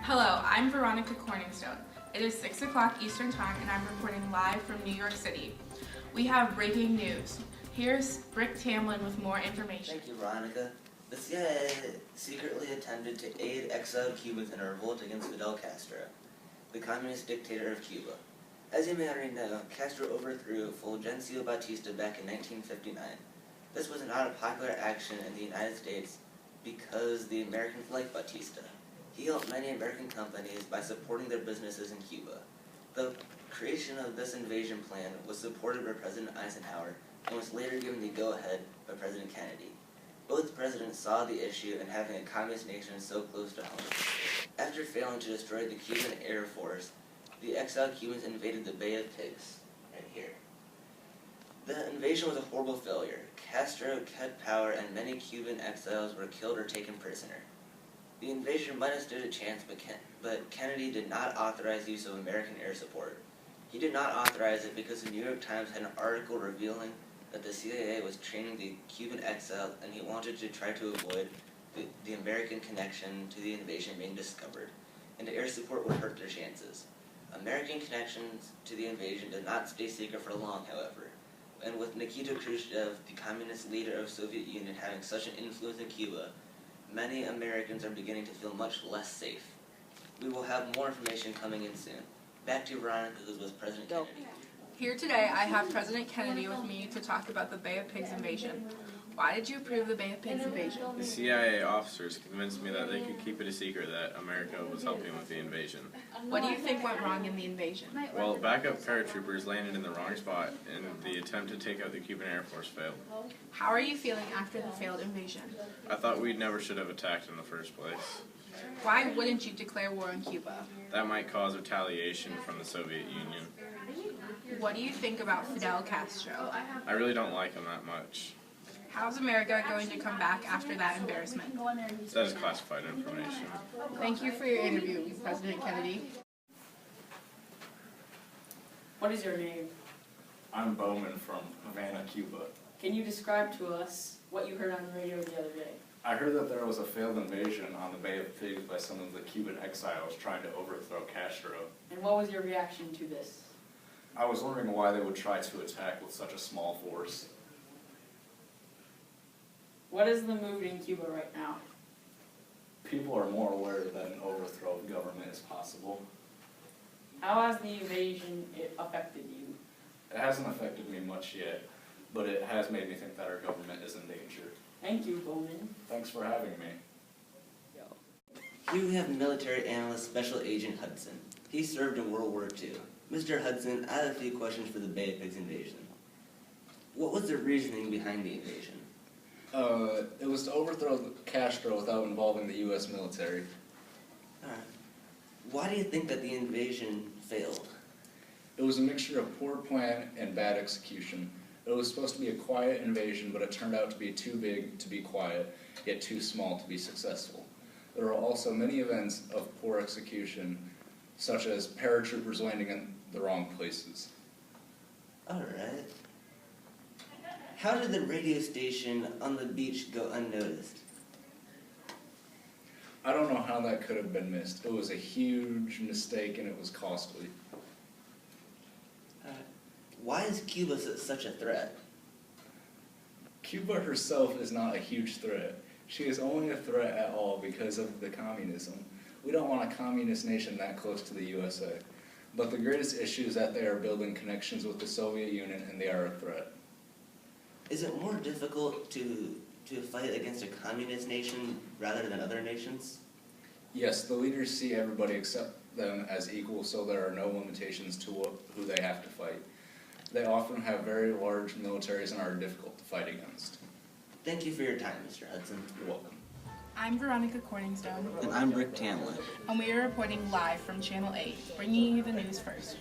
Hello, I'm Veronica Corningstone. It is 6 o'clock Eastern Time and I'm reporting live from New York City. We have breaking news. Here's Rick Tamlin with more information. Thank you, Veronica. The CIA secretly attempted to aid exiled Cubans in a revolt against Fidel Castro, the communist dictator of Cuba. As you may already know, Castro overthrew Fulgencio Batista back in 1959. This was not a popular action in the United States because the Americans liked Batista. He helped many American companies by supporting their businesses in Cuba. The creation of this invasion plan was supported by President Eisenhower and was later given the go-ahead by President Kennedy. Both presidents saw the issue in having a communist nation so close to home. After failing to destroy the Cuban Air Force, the exiled Cubans invaded the Bay of Pigs, right here. The invasion was a horrible failure. Castro kept power and many Cuban exiles were killed or taken prisoner. The invasion might have stood a chance, but Kennedy did not authorize use of American air support. He did not authorize it because the New York Times had an article revealing that the CIA was training the Cuban exile and he wanted to try to avoid the American connection to the invasion being discovered, and the air support would hurt their chances. American connections to the invasion did not stay secret for long, however, and with Nikita Khrushchev, the communist leader of the Soviet Union, having such an influence in Cuba, many Americans are beginning to feel much less safe. We will have more information coming in soon. Back to Veronica, who was President Kennedy. Here today I have President Kennedy with me to talk about the Bay of Pigs invasion. Why did you approve the Bay of Pigs invasion? The CIA officers convinced me that they could keep it a secret that America was helping with the invasion. What do you think went wrong in the invasion? Well, backup paratroopers landed in the wrong spot and the attempt to take out the Cuban Air Force failed. How are you feeling after the failed invasion? I thought we never should have attacked in the first place. Why wouldn't you declare war on Cuba? That might cause retaliation from the Soviet Union. What do you think about Fidel Castro? I really don't like him that much. How's America going to come back after that embarrassment? That is classified information. Thank you for your interview, President Kennedy. What is your name? I'm Bowman from Havana, Cuba. Can you describe to us what you heard on the radio the other day? I heard that there was a failed invasion on the Bay of Pigs by some of the Cuban exiles trying to overthrow Castro. And what was your reaction to this? I was wondering why they would try to attack with such a small force. What is the mood in Cuba right now? People are more aware that an overthrow of government is possible. How has the invasion affected you? It hasn't affected me much yet, but it has made me think that our government is in danger. Thank you, Bowman. Thanks for having me. Here we have military analyst Special Agent Hudson. He served in World War II. Mr. Hudson, I have a few questions for the Bay of Pigs invasion. What was the reasoning behind the invasion? It was to overthrow Castro without involving the U.S. military. Alright. Why do you think that the invasion failed? It was a mixture of poor plan and bad execution. It was supposed to be a quiet invasion, but it turned out to be too big to be quiet, yet too small to be successful. There were also many events of poor execution, such as paratroopers landing in the wrong places. Alright. How did the radio station on the beach go unnoticed? I don't know how that could have been missed. It was a huge mistake and it was costly. Why is Cuba such a threat? Cuba herself is not a huge threat. She is only a threat at all because of the communism. We don't want a communist nation that close to the USA. But the greatest issue is that they are building connections with the Soviet Union and they are a threat. Is it more difficult to fight against a communist nation rather than other nations? Yes, the leaders see everybody except them as equal, so there are no limitations to who they have to fight. They often have very large militaries and are difficult to fight against. Thank you for your time, Mr. Hudson. You're welcome. I'm Veronica Corningstone, And I'm Rick Tamlin. and we are reporting live from Channel 8, bringing you the news first.